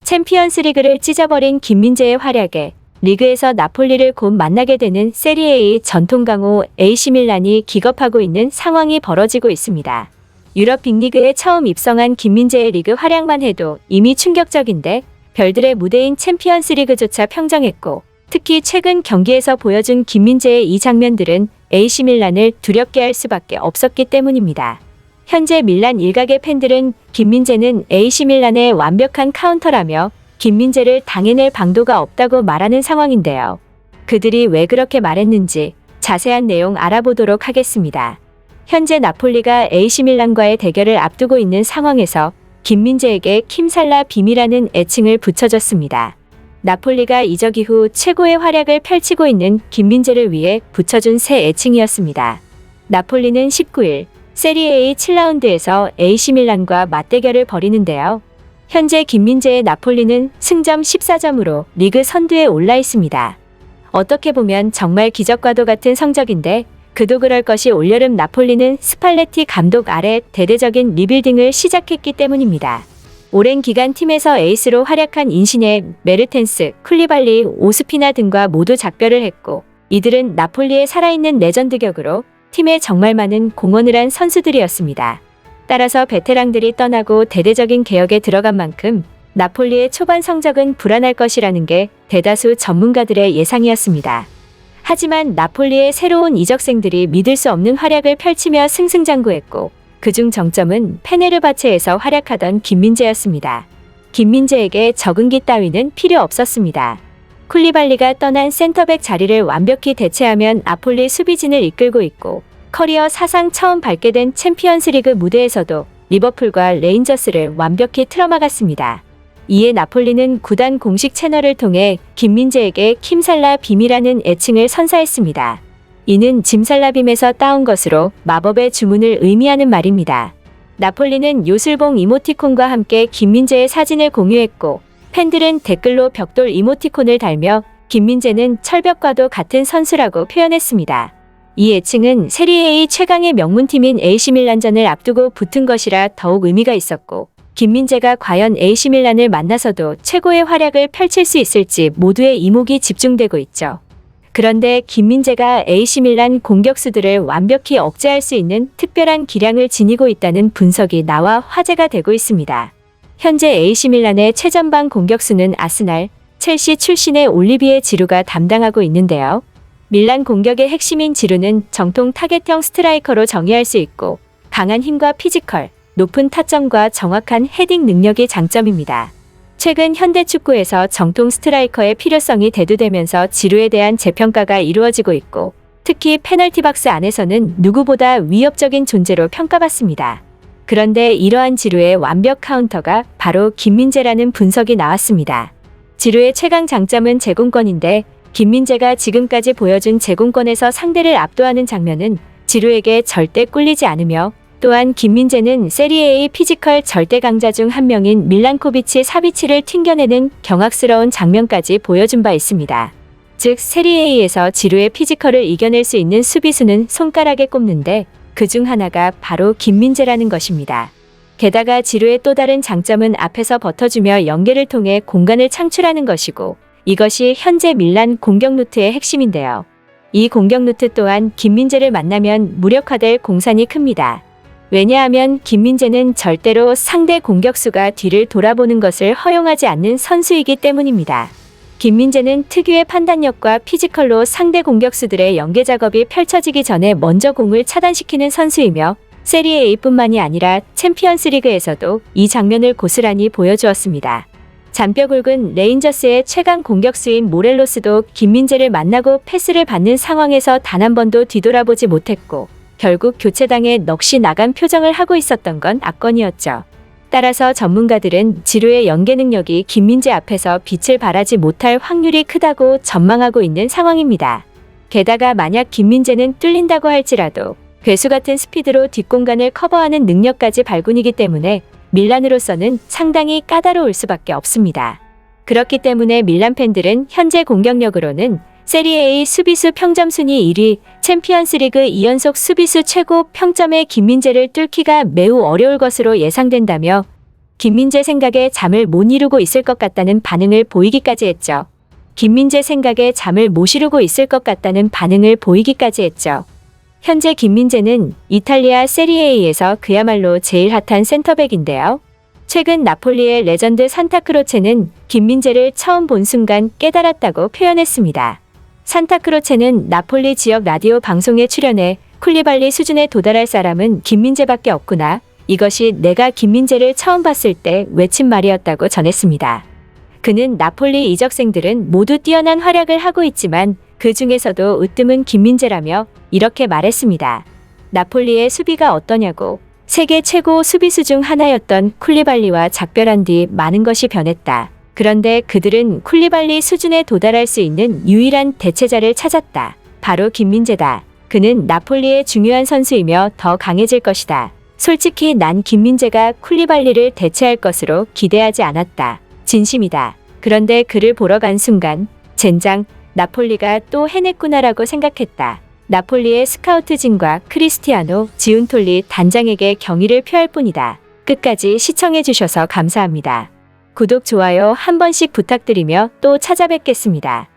챔피언스리그를 찢어버린 김민재의 활약에 리그에서 나폴리를 곧 만나게 되는 세리에A 전통 강호 AC밀란이 기겁하고 있는 상황이 벌어지고 있습니다. 유럽 빅리그에 처음 입성한 김민재의 리그 활약만 해도 이미 충격적인데 별들의 무대인 챔피언스리그조차 평정했고, 특히 최근 경기에서 보여준 김민재의 이 장면들은 AC밀란을 두렵게 할 수밖에 없었기 때문입니다. 현재 밀란 일각의 팬들은 김민재는 AC밀란의 완벽한 카운터라며 김민재를 당해낼 방도가 없다고 말하는 상황인데요. 그들이 왜 그렇게 말했는지 자세한 내용 알아보도록 하겠습니다. 현재 나폴리가 AC밀란과의 대결을 앞두고 있는 상황에서 김민재에게 킴살라 빔이라는 애칭을 붙여줬습니다. 나폴리가 이적 이후 최고의 활약을 펼치고 있는 김민재를 위해 붙여준 새 애칭이었습니다. 나폴리는 19일 세리에A 7라운드에서 AC밀란과 맞대결을 벌이는데요. 현재 김민재의 나폴리는 승점 14점으로 리그 선두에 올라 있습니다. 어떻게 보면 정말 기적과도 같은 성적인데, 그도 그럴 것이 올여름 나폴리는 스팔레티 감독 아래 대대적인 리빌딩을 시작했기 때문입니다. 오랜 기간 팀에서 에이스로 활약한 인시네, 메르텐스, 쿨리발리, 오스피나 등과 모두 작별을 했고, 이들은 나폴리의 살아있는 레전드격으로 팀에 정말 많은 공헌을 한 선수들이었습니다. 따라서 베테랑들이 떠나고 대대적인 개혁에 들어간 만큼 나폴리의 초반 성적은 불안할 것이라는 게 대다수 전문가들의 예상이었습니다. 하지만 나폴리의 새로운 이적생들이 믿을 수 없는 활약을 펼치며 승승장구했고, 그중 정점은 페네르바체에서 활약하던 김민재였습니다. 김민재에게 적응기 따위는 필요 없었습니다. 쿨리발리가 떠난 센터백 자리를 완벽히 대체하면 나폴리 수비진을 이끌고 있고, 커리어 사상 처음 밟게 된 챔피언스리그 무대에서도 리버풀과 레인저스를 완벽히 틀어막았습니다. 이에 나폴리는 구단 공식 채널을 통해 김민재에게 킴살라 빔이라는 애칭을 선사했습니다. 이는 짐살라빔에서 따온 것으로 마법의 주문을 의미하는 말입니다. 나폴리는 요술봉 이모티콘과 함께 김민재의 사진을 공유했고, 팬들은 댓글로 벽돌 이모티콘을 달며 김민재는 철벽과도 같은 선수라고 표현했습니다. 이 애칭은 세리에A 최강의 명문팀인 AC밀란전을 앞두고 붙은 것이라 더욱 의미가 있었고, 김민재가 과연 AC밀란을 만나서도 최고의 활약을 펼칠 수 있을지 모두의 이목이 집중되고 있죠. 그런데 김민재가 AC밀란 공격수들을 완벽히 억제할 수 있는 특별한 기량을 지니고 있다는 분석이 나와 화제가 되고 있습니다. 현재 AC밀란의 최전방 공격수는 아스날, 첼시 출신의 올리비에 지루가 담당하고 있는데요. 밀란 공격의 핵심인 지루는 정통 타겟형 스트라이커로 정의할 수 있고, 강한 힘과 피지컬, 높은 타점과 정확한 헤딩 능력이 장점입니다. 최근 현대축구에서 정통 스트라이커의 필요성이 대두되면서 지루에 대한 재평가가 이루어지고 있고, 특히 페널티 박스 안에서는 누구보다 위협적인 존재로 평가받습니다. 그런데 이러한 지루의 완벽 카운터가 바로 김민재라는 분석이 나왔습니다. 지루의 최강 장점은 제공권인데, 김민재가 지금까지 보여준 제공권에서 상대를 압도하는 장면은 지루에게 절대 꿀리지 않으며, 또한 김민재는 세리에A 피지컬 절대 강자 중 한 명인 밀란코비치 사비치를 튕겨내는 경악스러운 장면까지 보여준 바 있습니다. 즉 세리에A에서 지루의 피지컬을 이겨낼 수 있는 수비수는 손가락에 꼽는데, 그중 하나가 바로 김민재라는 것입니다. 게다가 지루의 또 다른 장점은 앞에서 버텨주며 연계를 통해 공간을 창출하는 것이고, 이것이 현재 밀란 공격 루트의 핵심인데요. 이 공격 루트 또한 김민재를 만나면 무력화될 공산이 큽니다. 왜냐하면 김민재는 절대로 상대 공격수가 뒤를 돌아보는 것을 허용하지 않는 선수이기 때문입니다. 김민재는 특유의 판단력과 피지컬로 상대 공격수들의 연계 작업이 펼쳐지기 전에 먼저 공을 차단시키는 선수이며, 세리에A뿐만이 아니라 챔피언스리그에서도 이 장면을 고스란히 보여주었습니다. 잔뼈 굵은 레인저스의 최강 공격수인 모렐로스도 김민재를 만나고 패스를 받는 상황에서 단 한 번도 뒤돌아보지 못했고, 결국 교체당해 넋이 나간 표정을 하고 있었던 건 압권이었죠. 따라서 전문가들은 지루의 연계 능력이 김민재 앞에서 빛을 발하지 못할 확률이 크다고 전망하고 있는 상황입니다. 게다가 만약 김민재는 뚫린다고 할지라도 괴수 같은 스피드로 뒷공간을 커버하는 능력까지 발군이기 때문에 밀란으로서는 상당히 까다로울 수밖에 없습니다. 그렇기 때문에 밀란 팬들은 현재 공격력으로는 세리에A 수비수 평점 순위 1위, 챔피언스리그 2연속 수비수 최고 평점의 김민재를 뚫기가 매우 어려울 것으로 예상된다며, 김민재 생각에 잠을 못 이루고 있을 것 같다는 반응을 보이기까지 했죠. 김민재 생각에 잠을 못 이루고 있을 것 같다는 반응을 보이기까지 했죠. 현재 김민재는 이탈리아 세리에A에서 그야말로 제일 핫한 센터백인데요. 최근 나폴리의 레전드 산타크로체는 김민재를 처음 본 순간 깨달았다고 표현했습니다. 산타크로체는 나폴리 지역 라디오 방송에 출연해 쿨리발리 수준에 도달할 사람은 김민재밖에 없구나. 이것이 내가 김민재를 처음 봤을 때 외친 말이었다고 전했습니다. 그는 나폴리 이적생들은 모두 뛰어난 활약을 하고 있지만 그 중에서도 으뜸은 김민재라며 이렇게 말했습니다. 나폴리의 수비가 어떠냐고. 세계 최고 수비수 중 하나였던 쿨리발리와 작별한 뒤 많은 것이 변했다. 그런데 그들은 쿨리발리 수준에 도달할 수 있는 유일한 대체자를 찾았다. 바로 김민재다. 그는 나폴리의 중요한 선수이며 더 강해질 것이다. 솔직히 난 김민재가 쿨리발리를 대체할 것으로 기대하지 않았다. 진심이다. 그런데 그를 보러 간 순간 젠장, 나폴리가 또 해냈구나라고 생각했다. 나폴리의 스카우트진과 크리스티아노 지운톨리 단장에게 경의를 표할 뿐이다. 끝까지 시청해주셔서 감사합니다. 구독, 좋아요 한 번씩 부탁드리며 또 찾아뵙겠습니다.